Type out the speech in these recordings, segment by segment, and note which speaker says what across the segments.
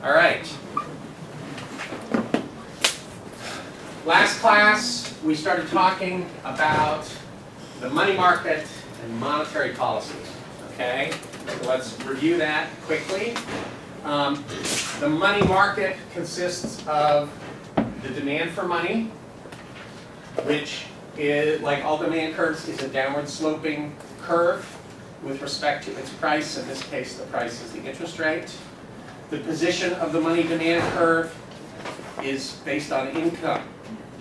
Speaker 1: All right. Last class, we started talking about the money market and monetary policy. Okay? So let's review that quickly. The money market consists of the demand for money, which is, like all demand curves, is a downward sloping curve with respect to its price. In this case, the price is the interest rate. The position of the money demand curve is based on income.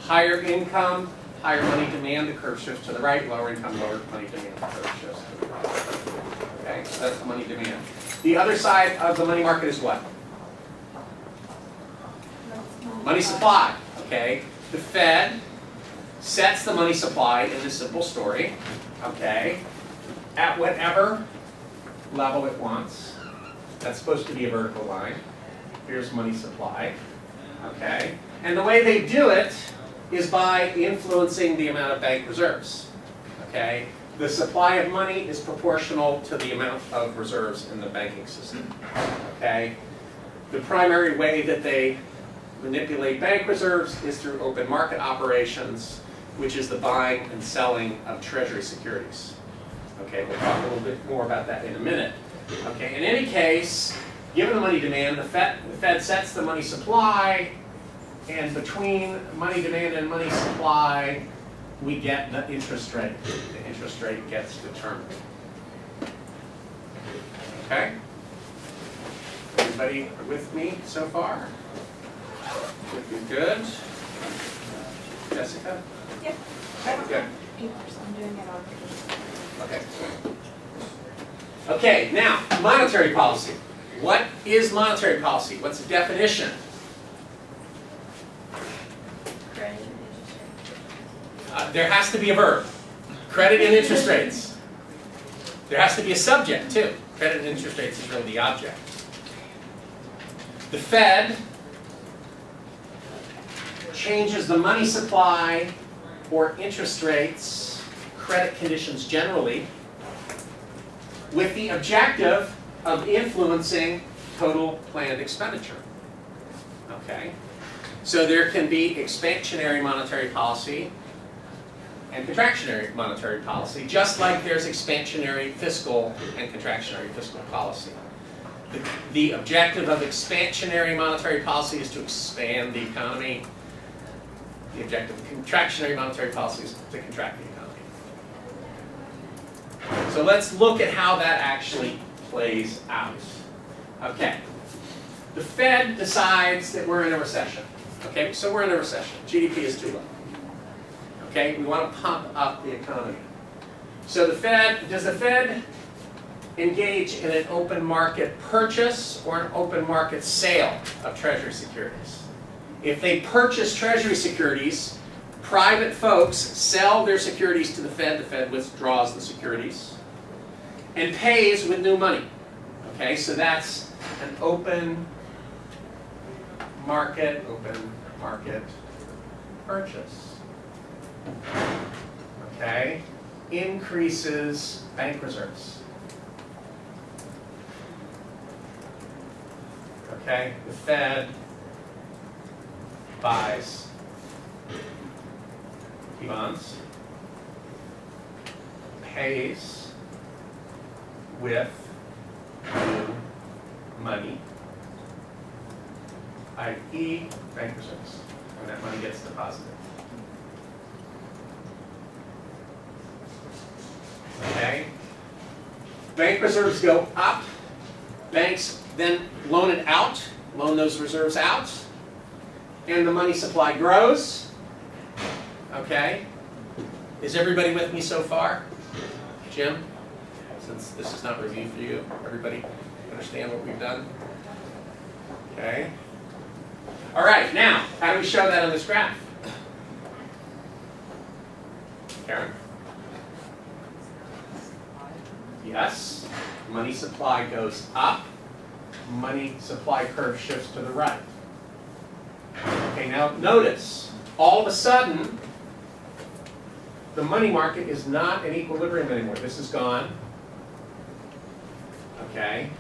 Speaker 1: Higher income, higher money demand, the curve shifts to the right. Lower income, lower money demand, the curve shifts to the right. Okay, so that's the money demand. The other side of the money market is what? Money supply. Okay, the Fed sets the money supply in this simple story. Okay, at whatever level it wants. That's supposed to be a vertical line. Here's money supply. Okay, and the way they do it is by influencing the amount of bank reserves. Okay, the supply of money is proportional to the amount of reserves in the banking system. Okay, the primary way that they manipulate bank reserves is through open market operations, which is the buying and selling of treasury securities. Okay, we'll talk a little bit more about that in a minute. Okay, in any case, given the money demand, the Fed sets the money supply, and between money demand and money supply, we get the interest rate. The interest rate gets determined. Okay? Everybody with me so far? Good? Jessica?
Speaker 2: Yep.
Speaker 1: Good.
Speaker 2: I'm doing it on.
Speaker 1: Okay. Okay, now, monetary policy. What is monetary policy? What's the definition?
Speaker 2: Credit and interest rate.
Speaker 1: There has to be a verb. Credit and interest rates. There has to be a subject, too. Credit and interest rates is really the object. The Fed changes the money supply or interest rates, credit conditions generally, with the objective of influencing total planned expenditure. Okay? So there can be expansionary monetary policy and contractionary monetary policy, just like there's expansionary fiscal and contractionary fiscal policy. The objective of expansionary monetary policy is to expand the economy. The objective of contractionary monetary policy is to contract the economy. So let's look at how that actually plays out. Okay. The Fed decides that we're in a recession. Okay, so we're in a recession. GDP is too low. Okay, we want to pump up the economy. So does the Fed engage in an open market purchase or an open market sale of treasury securities? If they purchase treasury securities, private folks sell their securities to the Fed withdraws the securities, and pays with new money. Okay, so that's an open market purchase. Okay, increases bank reserves. Okay, the Fed buys T-bonds, pays with new money, i.e. bank reserves, when that money gets deposited. Okay? Bank reserves go up. Banks then loan it out, loan those reserves out, and the money supply grows. Okay? Is everybody with me so far? Jim? Since this is not review for you, everybody understand what we've done? Okay. All right, now, how do we show that on this graph? Karen? Yes. Money supply goes up. Money supply curve shifts to the right. Okay, now notice, all of a sudden, the money market is not in equilibrium anymore. This is gone. Okay.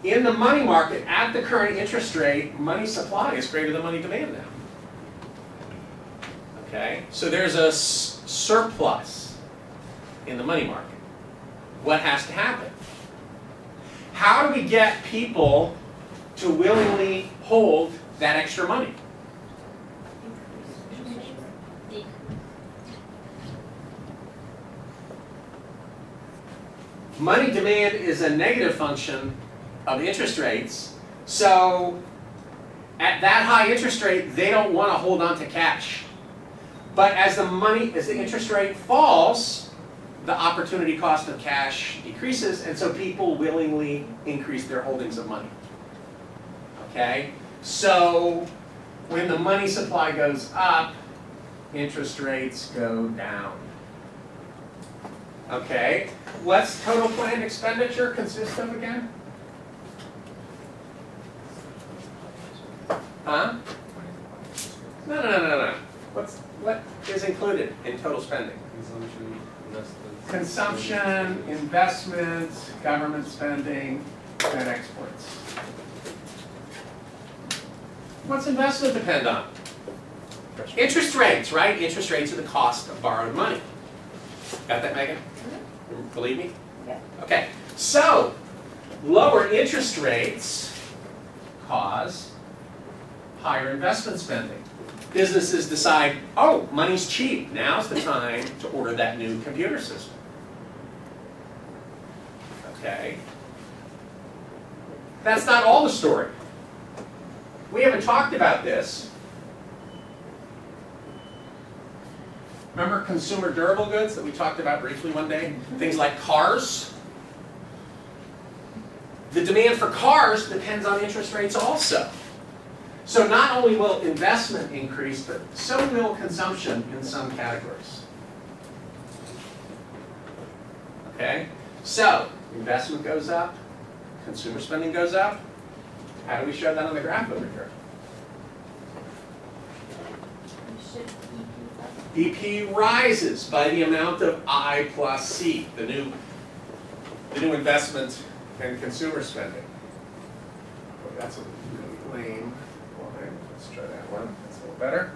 Speaker 1: in the money market, at the current interest rate, money supply is greater than money demand now. Okay, so there's a surplus in the money market. What has to happen? How do we get people to willingly hold that extra money? Money demand is a negative function of interest rates, so at that high interest rate, they don't want to hold on to cash. But as the interest rate falls, the opportunity cost of cash decreases, and so people willingly increase their holdings of money. Okay? So when the money supply goes up, interest rates go down. Okay? What's total planned expenditure consist of again? Huh? No. What is included in total spending? Consumption, investments, government spending, and exports. What's investment depend on? Interest rates, right? Interest rates are the cost of borrowed money. Got that, Megan? Believe me?
Speaker 2: Yeah.
Speaker 1: Okay, so lower interest rates cause higher investment spending. Businesses decide, oh, money's cheap. Now's the time to order that new computer system. Okay. That's not all the story. We haven't talked about this. Remember consumer durable goods that we talked about briefly one day? Things like cars. The demand for cars depends on interest rates also. So not only will investment increase, but so will consumption in some categories. Okay? So, investment goes up, consumer spending goes up. How do we show that on the graph over here? EP rises by the amount of I plus C, the new investment and consumer spending. Oh, that's a really lame line. Let's try that one. That's a little better.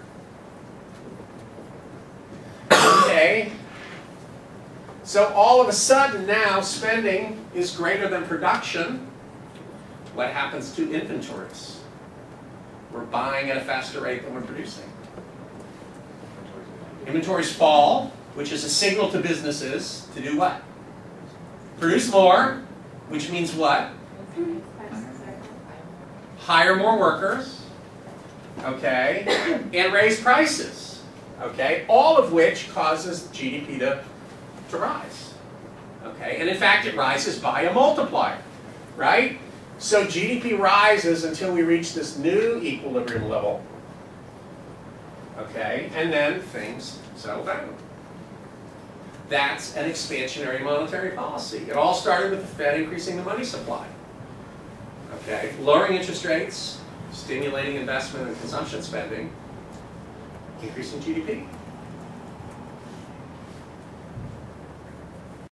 Speaker 1: Okay. So all of a sudden now spending is greater than production. What happens to inventories? We're buying at a faster rate than we're producing. Inventories fall, which is a signal to businesses to do what? Produce more, which means what? Hire more workers, okay, and raise prices, okay, all of which causes GDP to rise, okay, and in fact it rises by a multiplier, right? So GDP rises until we reach this new equilibrium level, okay, and then things settle down. That's an expansionary monetary policy. It all started with the Fed increasing the money supply. Okay, lowering interest rates, stimulating investment and consumption spending, increasing GDP.